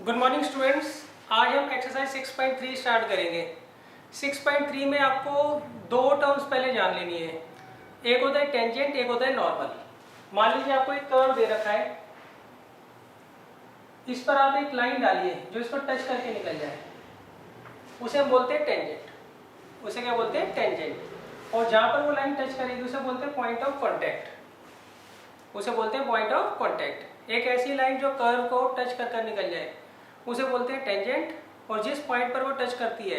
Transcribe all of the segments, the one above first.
Good morning students. आज हम exercise 6.3 start करेंगे। 6.3 में आपको दो टर्म्स पहले जान लेनी है। एक होता है टेंजेंट, एक होता है नॉर्मल। मान लीजिए आपको एक कर्व दे रखा है, इस पर आप एक लाइन डालिए जो इसको टच करके निकल जाए, उसे हम बोलते हैं टेंजेंट। उसे क्या बोलते हैं? टेंजेंट। और जहां पर वो लाइन टच करेगी उसे बोलते हैं पॉइंट ऑफ कॉन्टैक्ट। उसे बोलते हैं पॉइंट ऑफ कॉन्टैक्ट। एक ऐसी लाइन जो कर्व को टच कर निकल जाए उसे बोलते हैं टेंजेंट, और जिस पॉइंट पर वो टच करती है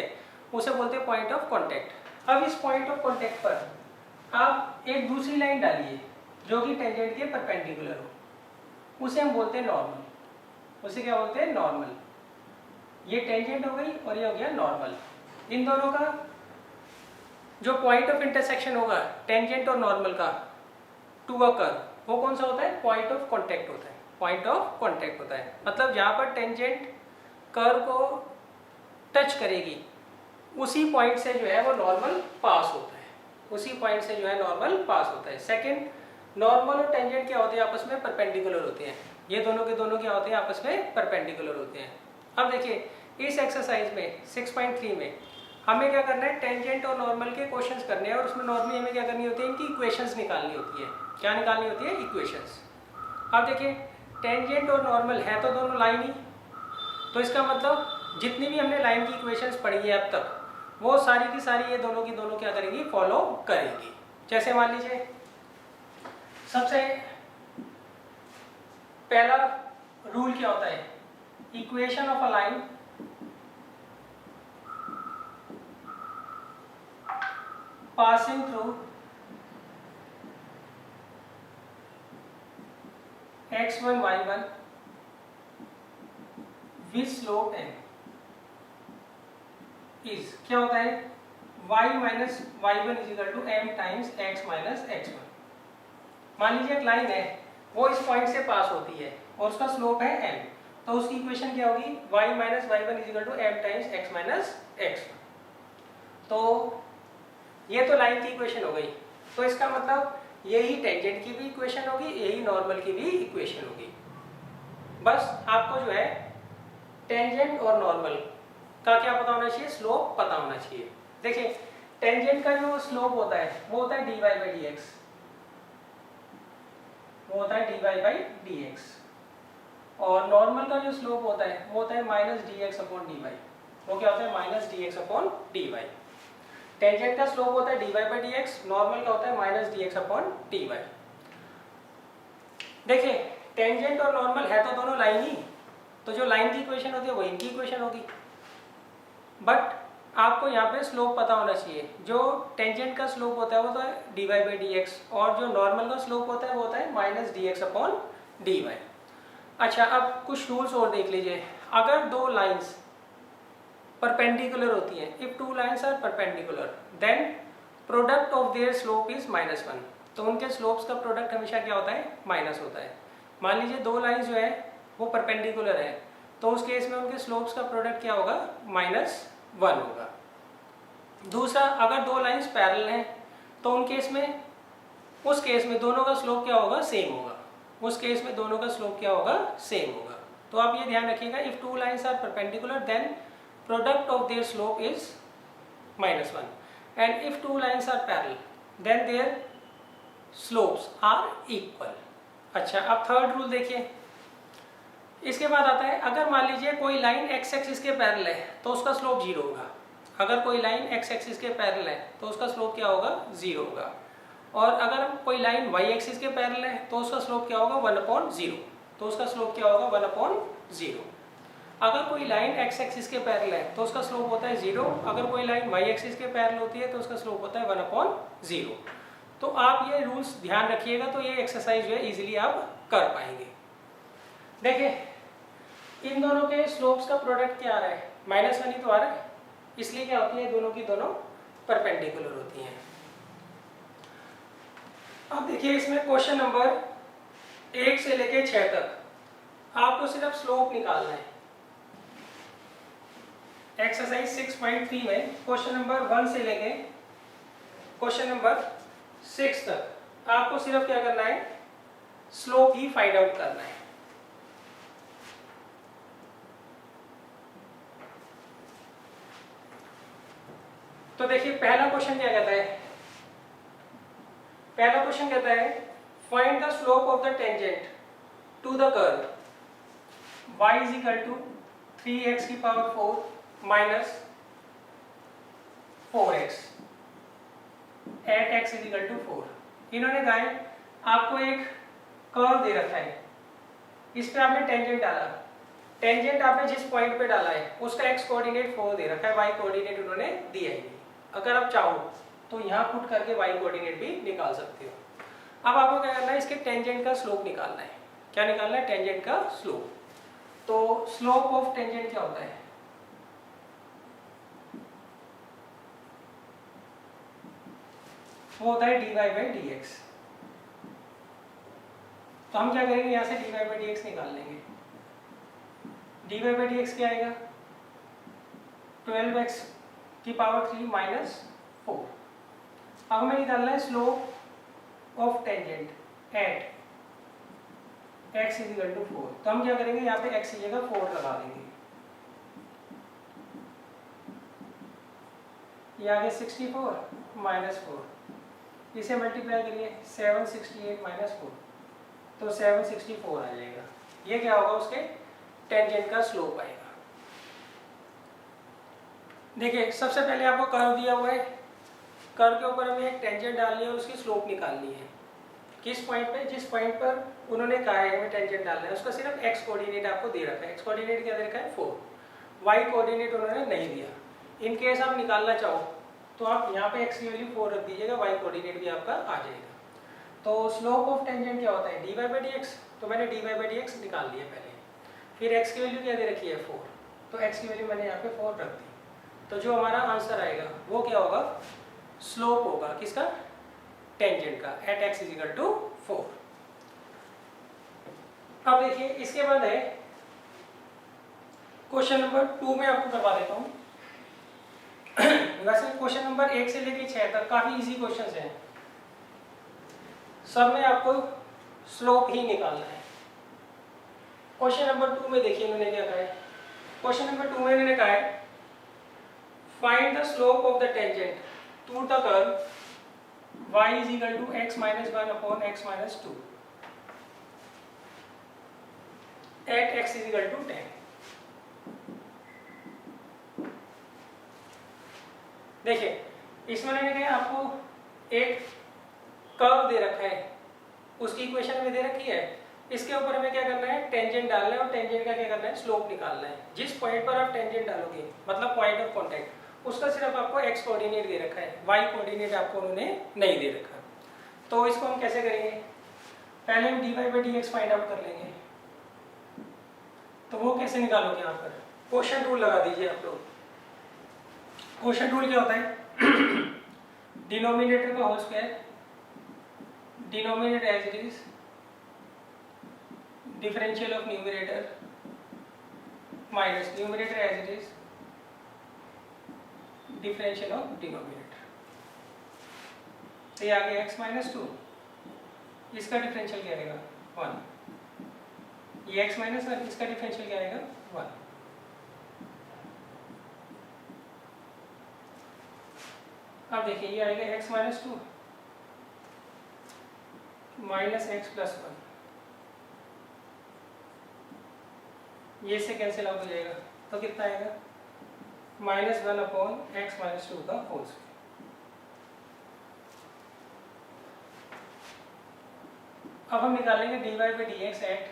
उसे बोलते हैं पॉइंट ऑफ कॉन्टैक्ट। अब इस पॉइंट ऑफ कॉन्टैक्ट पर आप एक दूसरी लाइन डालिए जो कि टेंजेंट के परपेंडिकुलर हो, उसे हम बोलते हैं नॉर्मल। उसे क्या बोलते हैं? नॉर्मल। ये टेंजेंट हो गई और ये हो गया नॉर्मल। इन दोनों का जो पॉइंट ऑफ इंटरसेक्शन होगा टेंजेंट और नॉर्मल का टू अ कर्व, वो कौन सा होता है? पॉइंट ऑफ कॉन्टैक्ट होता है। पॉइंट ऑफ कॉन्टैक्ट होता है मतलब जहां पर टेंजेंट कर्व को टच करेगी उसी पॉइंट से जो है वो नॉर्मल पास होता है। उसी पॉइंट से जो है नॉर्मल पास होता है। सेकंड, नॉर्मल और टेंजेंट क्या होते हैं? आपस में परपेंडिकुलर होते हैं। ये दोनों के दोनों क्या होते हैं? आपस में परपेंडिकुलर होते हैं। अब देखिए इस एक्सरसाइज में 6.3 में हमें क्या करना है? टेंजेंट और नॉर्मल के क्वेश्चंस करने हैं, और उसमें नॉर्मली हमें क्या करनी होती है? इनकी इक्वेशंस निकालनी होती है। क्या निकालनी होती है? इक्वेशंस। अब देखिए टेंजेंट और नॉर्मल है तो दोनों लाइन ही, तो इसका मतलब जितनी भी हमने लाइन की इक्वेशंस पढ़ी है अब तक वो सारी की सारी ये दोनों की दोनों क्या करेंगी? फॉलो करेंगी। जैसे मान लीजिए सबसे पहला रूल क्या होता है? Equation of a line passing through x1 y1 with slope n is क्या होता है? y minus y1 is equal to m times x minus x1। मान लीजिए एक लाइन है, वो इस पॉइंट से पास होती है और उसका स्लोप है m, तो उसकी इक्वेशन क्या होगी? y minus y1 is equal to m times x minus x1। तो ये तो लाइन की इक्वेशन हो गई। तो इसका मतलब यही टेंजेंट की भी इक्वेशन होगी, यही नॉर्मल की भी इक्वेशन होगी। बस आपको जो है टेंजेंट और नॉर्मल का क्या पता होना चाहिए? स्लोप पता होना चाहिए। देखिए टेंजेंट का जो स्लोप होता है वो होता है dy बाई डी एक्स। वो होता है dy बाई डी एक्स। और नॉर्मल का जो स्लोप होता है वो होता है minus d x upon d y. वो क्या होता है? Minus d x upon d y. Tangent का स्लोप होता है dy by d x, normal का होता है minus d x upon d y. देखिए टेंजेंट और नॉर्मल है तो दोनों लाइन ही, तो जो लाइन की इक्वेशन होती है वो इनकी इक्वेशन होगी। बट आपको यहाँ पे स्लोप पता होना चाहिए। जो टेंजेंट का स्लोप होता है वो तो है dy बाई डी एक्स, और जो नॉर्मल का स्लोप होता है वो होता है minus d x upon d y. अच्छा, अब कुछ रूल्स और देख लीजिए। अगर दो लाइंस परपेंडिकुलर होती हैं, if two lines are perpendicular then product of their slope is -1। तो उनके स्लोप्स का प्रोडक्ट हमेशा क्या होता है? माइनस होता है। मान लीजिए दो लाइंस जो है वो परपेंडिकुलर है, तो उस केस में उनके स्लोप्स का प्रोडक्ट क्या होगा? -1 होगा। दूसरा, अगर दो लाइंस पैरेलल हैं तो उस केस में दोनों का स्लोप क्या होगा? सेम होगा। उस केस में दोनों का स्लोप क्या होगा? सेम होगा। तो आप ये ध्यान रखिएगा, if two lines are perpendicular then product of their slope is -1, and if two lines are parallel then their slopes are equal। अच्छा, अब थर्ड रूल देखिए। इसके बाद आता है, अगर मान लीजिए कोई लाइन x एक्सिस के पैरेलल है तो उसका स्लोप 0 होगा। अगर कोई लाइन x एक्सिस के पैरेलल है तो उसका स्लोप क्या होगा? 0 होगा। और अगर कोई लाइन y एक्सिस के पैरेलल है तो उसका स्लोप क्या होगा? 1/0। तो उसका स्लोप क्या होगा? 1/0। अगर कोई लाइन x एक्सिस के पैरेलल है तो उसका स्लोप होता है 0। अगर कोई लाइन y एक्सिस के पैरेलल होती है तो उसका स्लोप होता है 1/0। तो आप ये रूल्स ध्यान रखिएगा, तो ये एक्सरसाइज जो है इजीली आप कर पाएंगे। देखिए इन दोनों के स्लोप्स का प्रोडक्ट क्या आ रहा है? -1 ही तो आ रहा है, इसलिए क्या होती है? दोनों की दोनों परपेंडिकुलर होती हैं। अब देखिए इसमें क्वेश्चन नंबर 1 से लेके 6 तक आपको सिर्फ स्लोप निकालना है। एक्सरसाइज 6.3 में क्वेश्चन नंबर 1 से लेके क्वेश्चन नंबर 6 तक आपको सिर्फ क्या करना है? स्लोप ही फाइंड आउट करना है। तो देखिए पहला क्वेश्चन क्या कहता है, पहला क्वेश्चन कहता है find the slope of the tangent to the curve y is equal to 3x की power 4 minus 4x at x is equal to 4। इन्होंने कहा है आपको एक कर्व दे रखा है, इस पे आपने टेंजेंट डाला, टेंजेंट आपने जिस पॉइंट पे डाला है उसका x कोऑर्डिनेट 4 दे रखा है, y कोऑर्डिनेट उन्होंने दिया ही नहीं। अगर आप चाहो तो यहाँ पुट करके y कोऑर्डिनेट भी निकाल सकते हो। अब आपको क्या करना है, इसके टेंजेंट का स्लोप निकालना है। क्या निकालना है? टेंजेंट का स्लोप। तो स्लोप ऑफ टेंजेंट क्या होता है? वो होता है dy बाई dx। तो हम क्या करेंगे, यहाँ से dy बाई dx निकाल लेंगे। dy बाई dx क्या आएगा? 12x की पावर 3 माइनस 4। अब हमें निकालना है slope of tangent at x is equal to 4। तो हम क्या करेंगे, यहाँ पे x की जगह 4 लगा देंगे। ये आगे 64 माइनस 4, इसे मल्टीप्लाई करिए 768 माइनस 4, तो 764 आ जाएगा। ये क्या होगा, उसके टेंजेंट का स्लोप आएगा। देखिए सबसे पहले आपको कर्व दिया हुआ है, कर्व के ऊपर हमें एक टेंजेंट डालनी है और उसकी स्लोप निकालनी है। किस पॉइंट पे? जिस पॉइंट पर उन्होंने कहा है हमें टेंजेंट डालना है उसका सिर्फ x कोऑर्डिनेट आपको दे रखा है। x कोऑर्डिनेट क्या दे रखा है? 4। y कोऑर्डिनेट उन्होंने नहीं दिया। इन केस आप निकालना चाहो तो आप यहाँ पे x की वैल्यू 4 रख दीजिएगा, y कोऑर्डिनेट भी आपका आ जाएगा। तो स्लोप ऑफ टेंजेंट क्या होता है? dy by dx। तो मैंने dy बाई dx निकाल लिया पहले। फिर x की वैल्यू क्या दे रखी है? 4। तो x की वैल्यू मैंने यहाँ पे 4 रख दी। तो जो हमारा आंसर आएगा वो क्या होगा? स्लोप होगा किसका? टेंजेंट का at x is equal to 4। अब देखिए इसके बाद है क्वेश्चन नंबर 2 में आपको करवा देता हूँ। वैसे क्वेश्चन नंबर 1 से लेकर 6 तक काफी इजी क्वेश्चंस हैं, सब में आपको स्लोप ही निकालना है। क्वेश्चन नंबर 2 में देखिए इन्होंने क्या कहा है। क्वेश्चन नंबर 2 में इन्होंने कहा है find the slope of the tangent to the curve y is equal to x minus 1 upon x minus 2 at x is equal to 10। देखिए इसमें मैंने कहा आपको एक कर्व दे रखा है, उसकी इक्वेशन में दे रखी है, इसके ऊपर हमें क्या करना है? टेंजेंट डालना है और टेंजेंट का क्या करना है? स्लोप निकालना है। जिस पॉइंट पर आप टेंजेंट डालोगे मतलब पॉइंट ऑफ कांटेक्ट, उसका सिर्फ आपको x कोऑर्डिनेट दे रखा है, y कोऑर्डिनेट आपको उन्होंने नहीं दे रखा। तो इसको हम कैसे करेंगे? पहले हम dy by dx find out कर लेंगे। तो वो कैसे निकालोगे? यहाँ पर क्वोशंट रूल लगा दीजिए आप लोग। क्वोशंट रूल क्या होता है? डिनोमिनेटर का whole square, denominator as it is, differential of numerator minus numerator as it is, differential of denominator. तो ये आ गया x माइनस 2, इसका डिफरेंशियल क्या आएगा? 1। ये x माइनस 1, इसका डिफरेंशियल क्या आएगा? 1। अब देखिए ये आएगा x minus 2 minus x plus 1, ये से कैंसिल आउट हो जाएगा। तो कितना आएगा? माइनस 1 अपॉन x माइनस 2 का होल स्क्वायर। अब हम निकालेंगे dy by dx at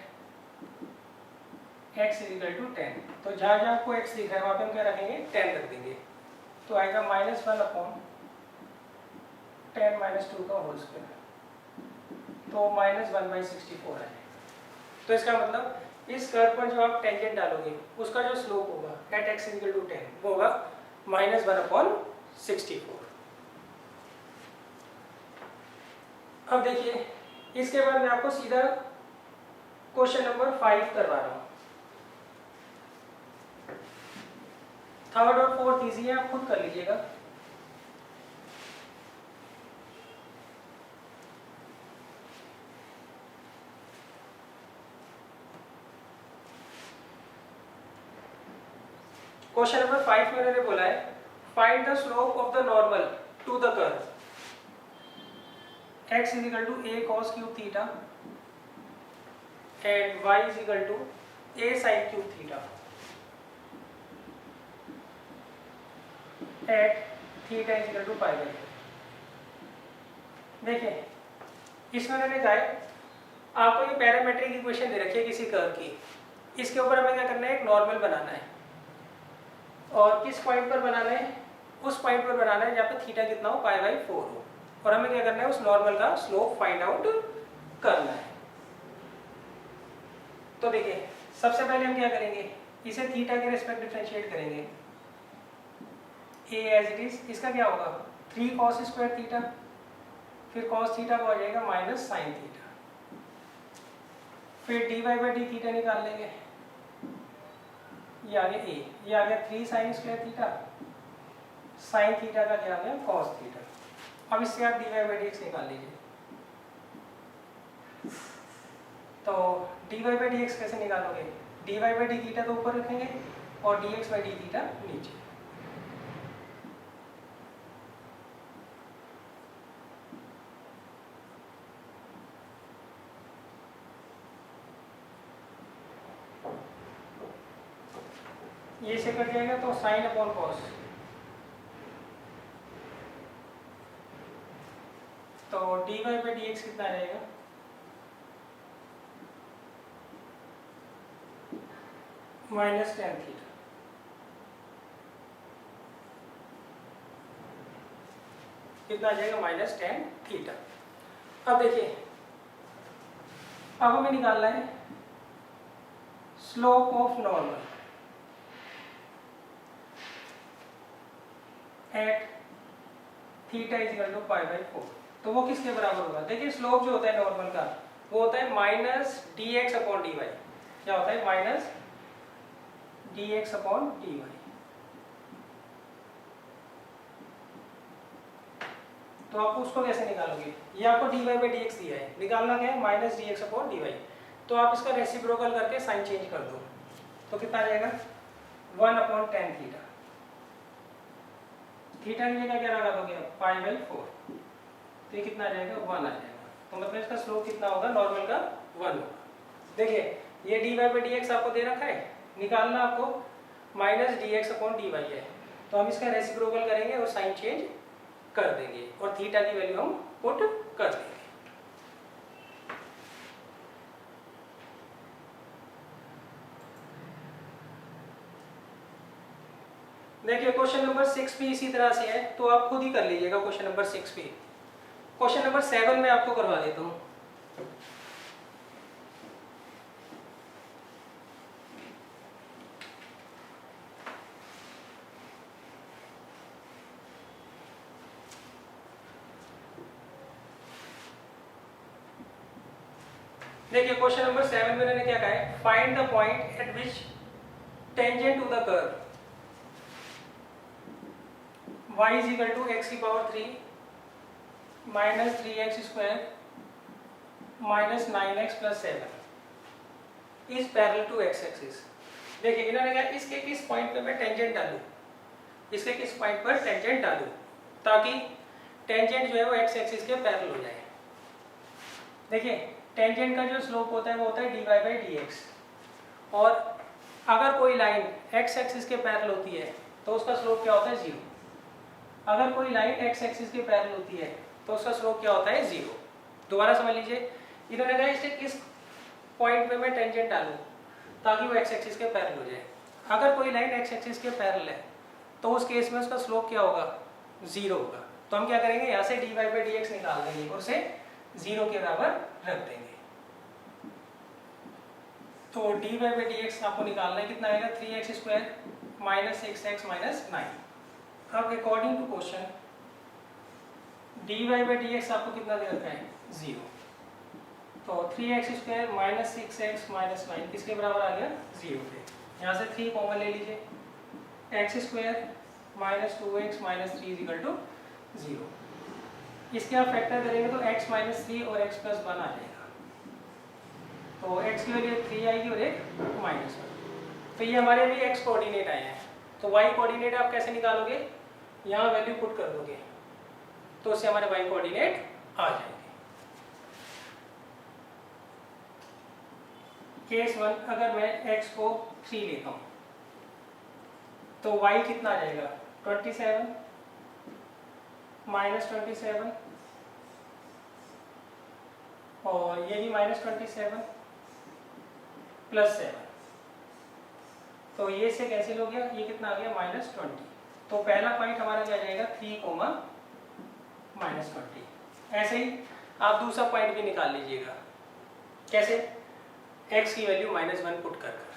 x is equal to 10। तो जहाँ जहाँ आपको x दिख रहा है वहाँ पे हम क्या रखेंगे? 10 रख देंगे। तो आएगा माइनस 1 अपॉन 10 माइनस 2 का होल स्क्वायर, तो माइनस 1 बाई 64 है। तो इसका मतलब इस कर्व पर जो आप टेंजेंट डालोगे उसका जो स्लोप होगा एट x इक्वल टू 10 वो होगा माइनस 1 अपॉन 64। अब देखिए इसके बाद मैं आपको सीधा क्वेश्चन नंबर 5 करवा रहा हूँ। थर्ड और फोर्थ इजी है, आप खुद कर लीजिएगा। क्वेश्चन नंबर 5 में उन्होंने बोला है find the slope of the normal to the curve x is equal to a cos cube theta and y is equal to a sin cube theta at theta is equal to pi by 4। देखिए इसमें मैंने कहा है आपको ये parametric equation दे रखी है किसी कर्व की, इसके ऊपर हमें क्या करना है, एक नॉर्मल बनाना है। और किस पॉइंट पर बनाना है, उस पॉइंट पर बनाना है जहाँ पे थीटा कितना हो, पाई बाई 4 हो। और हमें क्या करना है, उस नॉर्मल का स्लोप फाइंड आउट करना है। तो देखिए सबसे पहले हम क्या करेंगे, इसे थीटा के रिस्पेक्ट डिफरेंशिएट करेंगे। ए एज इट इज, इसका क्या होगा 3 cos स्क्वायर थीटा, फिर cos थीटा को आ जाएगा माइनस साइन थीटा, फिर d y by d theta निकाल लेंगे, ये आ गया ए, ये आ गया 3 sine square theta, sine theta का क्या आ गया cos थीटा। अब इससे आप d y by d x निकाल लीजिए। तो d y by d x कैसे निकालोगे, d y by d theta तो ऊपर रखेंगे और d x by d theta नीचे। ये से कट जाएगा तो साइन अपॉन कॉस, तो d y by d x कितना रहेगा, माइनस टेन थीटा। कितना आ जाएगा, माइनस टेन थीटा। अब देखिए अब हमें निकालना है slope of normal at theta is equal to pi by 4। तो वो किसके बराबर होगा, देखिए स्लोप जो होता है नॉर्मल का वो होता है minus d x upon d y. क्या होता है, minus d x upon d y. तो आप उसको कैसे निकालोगे, ये आपको d y by d x दिया है, निकालना क्या है minus d x upon d y. तो आप इसका रेसिप्रोकल करके साइन चेंज कर दो, तो कितना आ जाएगा 1 अपॉन टेन थीटा। थीटा की जगह क्या लगा दोगे, पाई बाई 4, तो ये कितना आ जाएगा 1 आ जाएगा। तो मतलब इसका स्लोप कितना होगा, नॉर्मल का 1 होगा। देखिए ये d y by d x आपको दे रखा है, निकालना आपको minus d x upon d y है। तो हम इसका रेसिप्रोकल करेंगे और साइन चेंज कर देंगे और थीटा की वैल्यू हम पुट कर देंगे। देखिए क्वेश्चन नंबर 6 भी इसी तरह से है, तो आप खुद ही कर लीजिएगा क्वेश्चन नंबर 6 भी। क्वेश्चन नंबर 7 में आपको करवा देता हूँ। देखिए क्वेश्चन नंबर 7 में मैंने क्या कहा है, find the point at which tangent to the curve y is equal to x की power 3 minus 3x square minus 9x plus 7 is parallel to x axis. देखिए इन्होंने कहा इसके किस पॉइंट पे मैं टेंजेंट डालूं, इसके किस पॉइंट पर टेंजेंट डालूं ताकि टेंजेंट जो है वो x एक्सिस के पैरेलल हो जाए। देखिए टेंजेंट का जो स्लोप होता है वो होता है dy बाई डी एक्स, और अगर कोई लाइन x एक्सिस के पैरेलल होती है तो उसका स्लोप क्या होता है 0। अगर कोई लाइन x एक्सिस के पैरेलल होती है तो उसका स्लोप क्या होता है 0। दोबारा समझ लीजिए, इन्होंने कहा इसके किस पॉइंट पे मैं टेंजेंट डालूं ताकि वो x एक्सिस के पैरेलल हो जाए। अगर कोई लाइन x एक्सिस के पैरेलल है तो उस केस में उसका स्लोप क्या होगा 0 होगा। तो हम क्या करेंगे, यहाँ से dy बाई डी एक्स निकाल देंगे और उसे 0 के बराबर रख देंगे। तो dy बाई डी एक्स आपको निकालना है, कितना आएगा 3x square minus 6x minus 9। अब according to question dy by d x आपको कितना दे रखा है 0, तो 3x square minus 6x minus 9 किसके बराबर आ गया 0 पे। यहाँ से 3 कॉमन ले लीजिए, x square minus 2x minus 3 is equal to 0। इसके आप फैक्टर करेंगे तो x माइनस 3 और x प्लस 1 आ जाएगा, तो x की वैल्यू 3 आएगी और एक माइनस 1। तो ये हमारे भी x कोऑर्डिनेट आए हैं, तो y कोऑर्डिनेट आप कैसे निकालोगे, यहाँ वैल्यू पुट कर दोगे तो उससे हमारे y कोऑर्डिनेट आ जाएंगे। केस 1, अगर मैं x को 3 लेता हूँ तो y कितना आ जाएगा, 27 -27 और ये भी -27 +7, तो ये से कैंसिल हो गया, ये कितना आ गया -20। तो पहला पॉइंट हमारा क्या जाएगा 3, -20। ऐसे ही आप दूसरा पॉइंट भी निकाल लीजिएगा। कैसे, x की वैल्यू -1 पुट कर कर।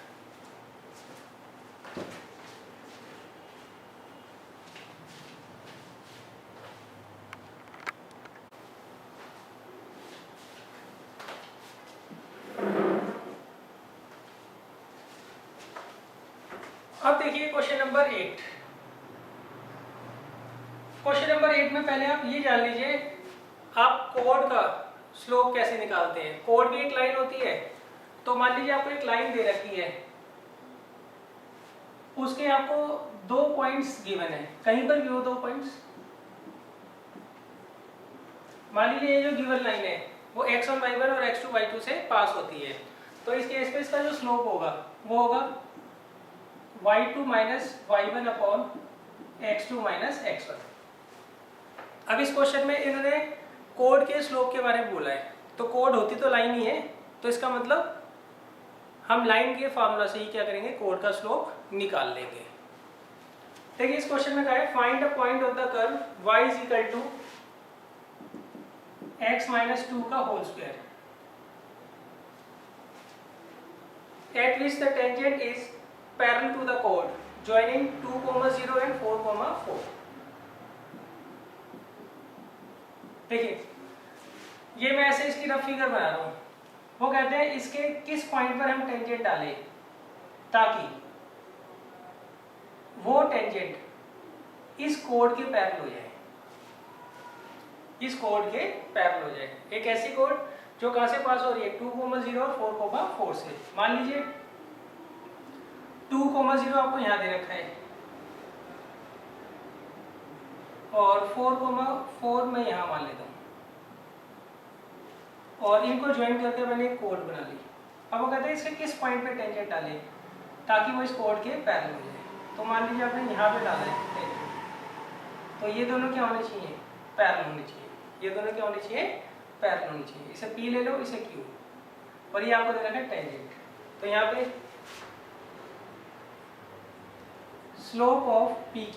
अब देखिए क्वेश्चन नंबर 8। क्वेश्चन नंबर 8 में पहले आप ये जान लीजिए आप कोड का स्लोप कैसे निकालते हैं। कोड भी एक लाइन होती है, तो मान लीजिए आपको एक लाइन दे रखी है, उसके आपको 2 पॉइंट्स गिवन है, कहीं पर भी हो 2 पॉइंट्स। मान लीजिए ये जो गिवन लाइन है वो x1 y1 और x2 y2 से पास होती है, तो इस केस में इसका जो स्लोप होगा वो होगा y2 - y1 upon x2 - x1। अब इस क्वेश्चन में इन्होंने कोड के स्लोप के बारे में बोला है, तो कोड होती तो लाइन ही है, तो इसका मतलब हम लाइन के फार्मूला से ही क्या करेंगे, कोड का स्लोप निकाल लेंगे। देखिए इस क्वेश्चन में कहा है find a point of the curve y = x - 2 का whole square at which the tangent is parallel to the chord joining 2, 0 and 4, 4। देखिए ये मैं ऐसे इसकी रफ फिगर बना रहा हूँ। वो कहते हैं इसके किस पॉइंट पर हम टेंजेंट डालें ताकि वो टेंजेंट इस कोड के पैरेलल हो जाए, इस कोड के पैरेलल हो जाए। एक ऐसी कोड जो कहां से पास हो रही है, 2, 0 और 4, 4 से। मान लीजिए 2, 0 आपको यहां दे रखा है और 4, 4 मैं यहां मान लेता हूं और इनको ज्वाइन करके मैंने एक कोड बना ली। अब वो कहते हैं इसके किस पॉइंट पे टेंजेंट डालें ताकि वो इस कोड के पैरेलल हो जाए। तो मान लीजिए आपने यहाँ पे डाला है टेंजेंट, तो ये दोनों क्या होने चाहिए, पैरेलल होने चाहिए। ये दोनों क्या होने चाहिए, पैरेलल होने चाहिए। इसे P ले लो, इसे Q, और ये आपको दे रखा है टेंजेंट। तो यहाँ पे स्लोप ऑफ PQ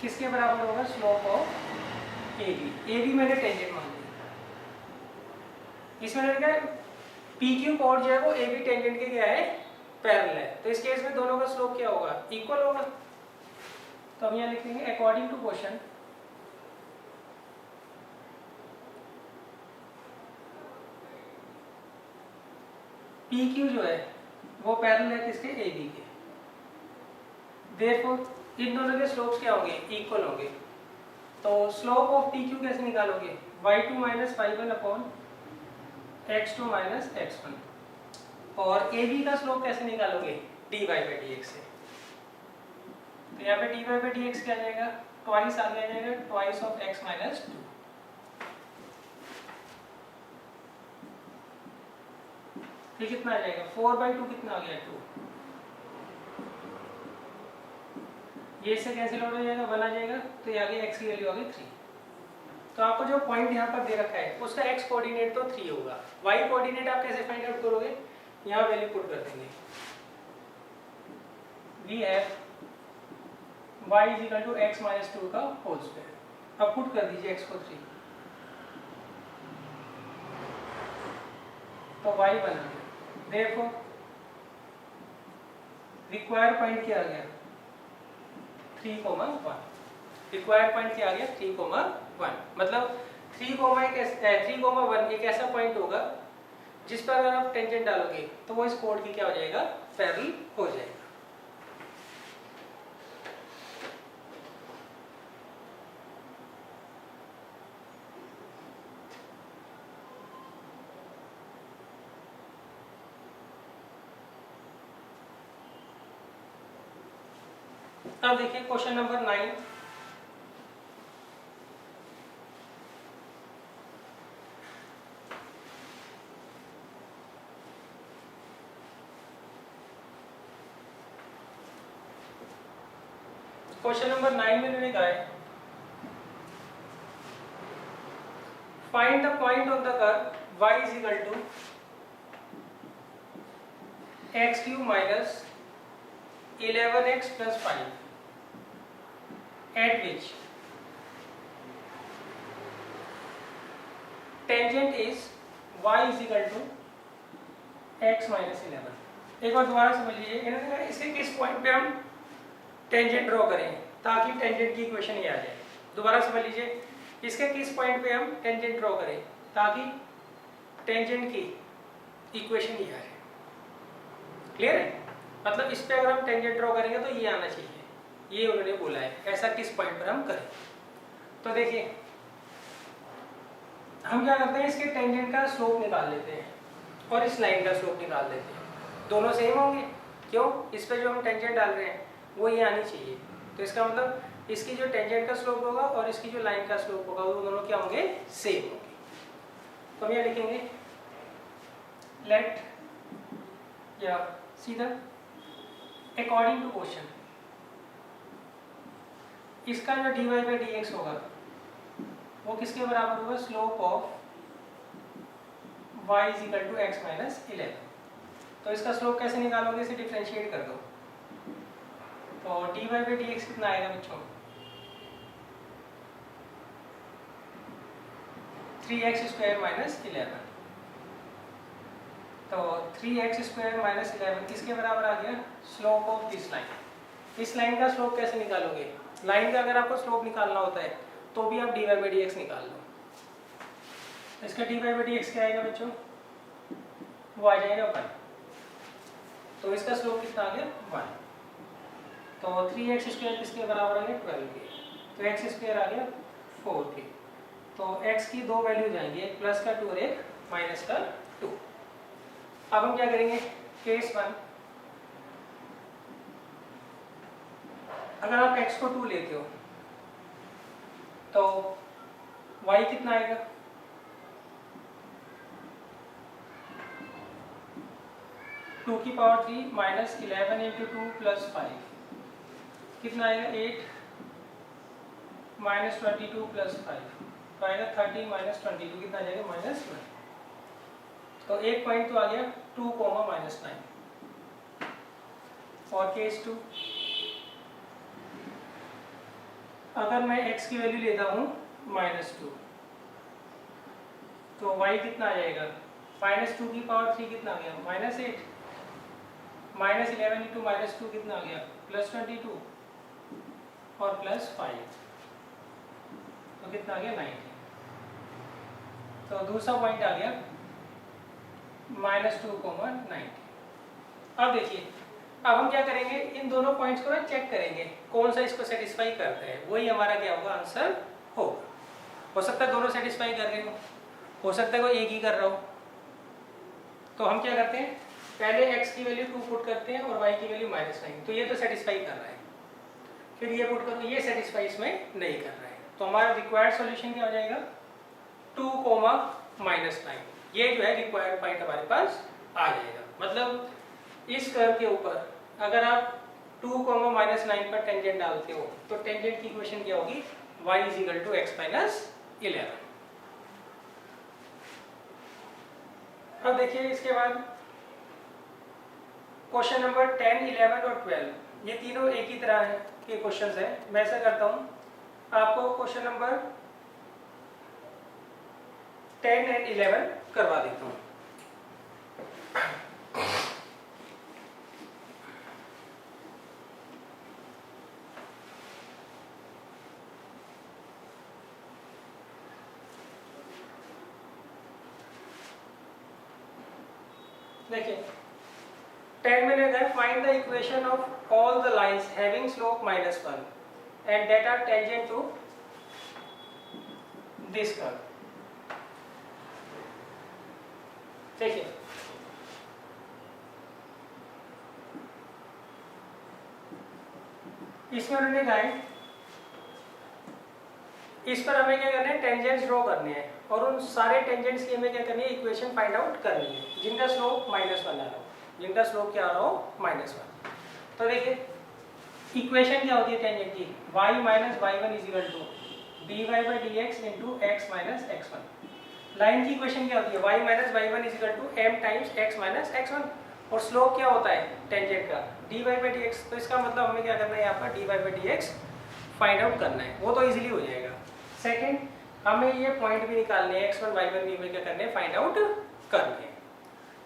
किसके बराबर होगा, स्लोप ऑफ AB। AB मैंने टेंजेंट मान लिया, इसमें क्या है PQ कोड जो है वो AB टेंजेंट के क्या है, पैरेलल है। तो इस केस में दोनों का स्लोप क्या होगा, इक्वल होगा। तो हम यहाँ लिखेंगे अकॉर्डिंग टू क्वेश्चन PQ जो है वो पैरेलल है किसके, AB के। देयरफॉर इन दोनों के स्लोप्स क्या होंगे, इक्वल होंगे। तो स्लोप ऑफ PQ कैसे निकालोगे, y2 - y1 upon x2 - x1। और AB का स्लोप कैसे निकालोगे, dy/dx से। तो यहाँ पे dy/dx क्या आ जाएगा, ट्वाइस आगे आ जाएगा, ट्वाइस ऑफ x - 2। फिर कितना आ जाएगा, 4/2 कितना आ गया, 2। ये इससे कैंसिल आउट हो जाएगा, 1 आ जाएगा, तो ये आगे x की वैल्यू आ गई 3। तो आपको जो पॉइंट यहाँ पर दे रखा है उसका x कोऑर्डिनेट तो 3 होगा। y कोऑर्डिनेट आप कैसे फाइंड आउट करोगे, यहाँ वैल्यू पुट कर देंगे। वी हैव y = x - 2 का होल स्क्वायर। अब पुट कर दीजिए x को 3, तो y बना गया। देयरफॉर रिक्वायर्ड पॉइंट क्या आ गया, 3, 1। रिक्वायर्ड पॉइंट क्या आ गया, 3, 1। मतलब 3, 1 एक ऐसा पॉइंट होगा जिस पर अगर आप टेंजेंट डालोगे तो वो इस कोड की क्या हो जाएगा, पैरेलल हो जाएगा। अब देखिए क्वेश्चन नंबर 9। क्वेश्चन नंबर 9 में मैंने कहा है find the point on the curve y is equal to x cube minus 11x plus 5 at which tangent is y is equal to x minus 11। एक बार दोबारा समझ लीजिए, इन्होंने कहा इसके किस पॉइंट पे हम टेंजेंट ड्रॉ करें ताकि टेंजेंट की इक्वेशन ही आ जाए। दोबारा समझ लीजिए, इसके किस पॉइंट पे हम टेंजेंट ड्रॉ करें ताकि टेंजेंट की इक्वेशन ही आ जाए। क्लियर है? मतलब इस पे अगर हम टेंजेंट ड्रॉ करेंगे तो ये आना चाहिए, ये उन्होंने बोला है ऐसा किस पॉइंट पर हम करें। तो देखिए हम क्या करते हैं, इसके टेंजेंट का स्लोप निकाल लेते हैं और इस लाइन का स्लोप निकाल लेते हैं। दोनों सेम होंगे, क्यों? इस पे जो हम टेंजेंट डाल रहे हैं वो ये आनी चाहिए। तो इसका मतलब इसकी जो टेंजेंट का स्लोप होगा और इसकी जो लाइन का स्लोप होगा वो दोनों क्या होंगे? सेम होंगे। तो हम यहाँ लिखेंगे लेट या सीधा अकॉर्डिंग टू क्वेश्चन इसका जो dy बाई dx होगा वो किसके बराबर होगा? Slope of y is equal to x minus 11। तो इसका स्लोप कैसे निकालोगे? इसे डिफरेंशिएट कर दो। तो dy बाई dx कितना आएगा बच्चों? 3x square minus 11। तो 3x स्क्वायर माइनस 11 किसके बराबर आ गया? Slope of this line. इस लाइन का स्लोप कैसे निकालोगे? लाइन का अगर आपको स्लोप निकालना होता है तो भी आप dy बाई dx निकाल लो। इसका dy बाई dx क्या आएगा बच्चों? वो आ जाएगा 1। तो इसका स्लोप कितना आ गया? 1। तो 3x स्क्वायर किसके बराबर आ गया? 12 के। तो x स्क्वायर आ गया 4 के। तो x की दो वैल्यू जाएंगी, एक प्लस का 2 और एक माइनस का 2। अब हम क्या करेंगे? केस 1, अगर आप x को 2 लेते हो तो y कितना आएगा? टू की पावर 3 माइनस 11 इंटू 2 प्लस 5 कितना आएगा? 8 माइनस 22 प्लस 5 तो आएगा 30 माइनस 22 कितना आ जाएगा? माइनस 9। तो एक पॉइंट तो आ गया 2 कोमा माइनस 9। और केस 2, अगर मैं x की वैल्यू लेता हूँ माइनस 2 तो y कितना आ जाएगा? माइनस 2 की पावर 3 कितना आ गया? माइनस 8 माइनस 11 इंटू माइनस 2 कितना आ गया? प्लस 22 और प्लस 5 तो कितना आ गया? 19। तो दूसरा पॉइंट आ गया माइनस 2 कोमा 90। अब देखिए, अब हम क्या करेंगे? इन दोनों पॉइंट्स को ना चेक करेंगे कौन सा इसको सेटिस्फाई करता है, वही हमारा क्या होगा? आंसर होगा। हो सकता है दोनों सेटिस्फाई कर रहे हो सकता है कोई एक ही कर रहा हो। तो हम क्या करते हैं? पहले x की वैल्यू 2 पुट करते हैं और y की वैल्यू माइनस 9। तो ये तो सेटिस्फाई कर रहा है, फिर ये पुट करो, ये सेटिस्फाई इसमें नहीं कर रहा है। तो हमारा रिक्वायर्ड सॉल्यूशन क्या हो जाएगा? 2 कोमा माइनस 9। ये जो है रिक्वायर्ड पॉइंट हमारे पास आ जाएगा। मतलब इस कर्व के ऊपर अगर आप 2 कोमा माइनस 9 पर टेंजेंट डालते हो तो टेंजेंट की इक्वेशन क्या होगी? y is equal to x minus 11। अब देखिए इसके बाद क्वेश्चन नंबर 10, 11 और 12 ये तीनों एक ही तरह के क्वेश्चंस हैं। मैं ऐसा करता हूँ, आपको क्वेश्चन नंबर 10 एंड 11 करवा देता हूँ। देखिए 10 में लिखा है find the equation of all the lines having slope -1 and that are tangent to this curve. देखिए इसमें उन्होंने कहा है इस पर हमें क्या करना है, टेंजेंट्स ड्रॉ करने हैं और उन सारे टेंजेंट्स की हमें क्या करनी है, इक्वेशन फाइंड आउट करनी है जिनका स्लोप -1 आ रहा हो, जिनका स्लोप क्या आ रहा हो, -1। तो देखिए इक्वेशन क्या होती है टेंजेंट की, y - y1 dy by dx into x minus x1। Line की इक्वेशन क्या होती है, y - y1 m times x minus x1 और स्लोप क्या होता है टेंजेंट का, dy by dx। तो इसका मतलब हमें क्या करना है, यहाँ पर dy by dx find out करना है, वो तो इजीली हो जाएगा। सेकंड, हमें ये पॉइंट भी निकालने हैं, x1 y1 भी हमें क्या करने हैं, फाइंड आउट करने हैं।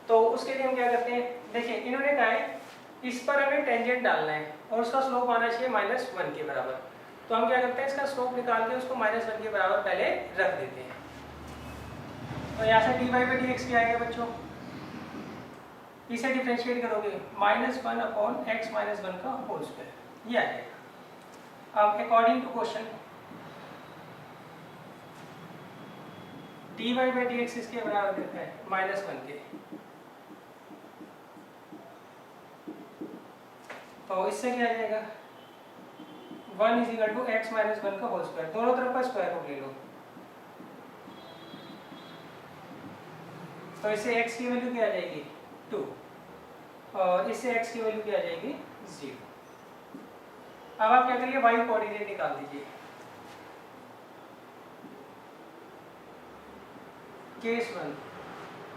तो उसके लिए हम क्या करते हैं, देखिए इन्होंने कहा है इस पर हमें टेंजेंट डालना है और उसका स्लोप आना चाहिए -1 के बराबर। तो हम क्या करते हैं, इसका स्लोप निकाल के उसको -1 के बराबर पहले रख देते हैं। तो यहाँ से dy by dx क्या आएगा बच्चों, इसे डिफरेंशिएट करोगे -1 अपॉन x - 1 का होल स्क्वायर, ये आ जाएगा। अब according to question dy by dx इसके बराबर देता है -1 के, तो इससे क्या आ जाएगा 1 = x - 1 का होल स्क्वायर, दोनों तरफ का स्क्वायर रूट ले लो। तो इससे x की वैल्यू क्या आ जाएगी 2 और इससे x की वैल्यू क्या आ जाएगी 0। अब आप क्या करिए, y कोऑर्डिनेट निकाल दीजिए। केस 1,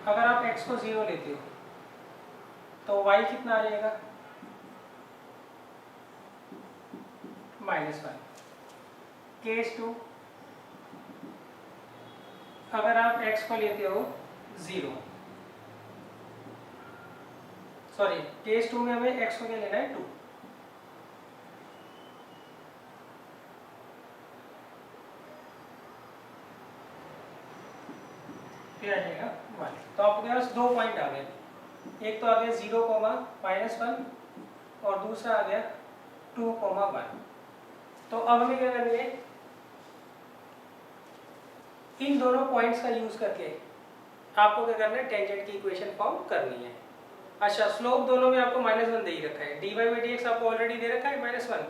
अगर आप x को 0 लेते हो तो y कितना आ जाएगा -1। केस 2, अगर आप x को लेते हो 0, सॉरी केस 2 में हमें x को क्या लेना है 2। फिर आ जाएगा 1। तो आपके पास 2 पॉइंट आ गए, एक तो आ गया 0, -1 और दूसरा आ गया 2, 1। तो अब हमें क्या करनी है, इन दोनों पॉइंट्स का यूज करके आपको क्या करना है, टेंजेंट की इक्वेशन फॉर्म करनी है। अच्छा, स्लोप दोनों में आपको -1 दे ही रखा है, dy by dx आपको ऑलरेडी दे रखा है -1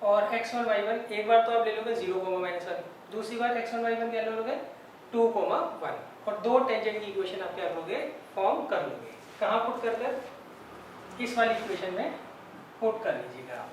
और x1 y1 एक बार तो आप ले लोगे 0, -1, दूसरी बार x1 y1 क्या ले लोगे 2, 1 और दो टेंजेंट की इक्वेशन आप क्या करोगे, फॉर्म कर लोगे। कहाँ पुट कर, इस वाली इक्वेशन में पुट कर लीजिएगा आप।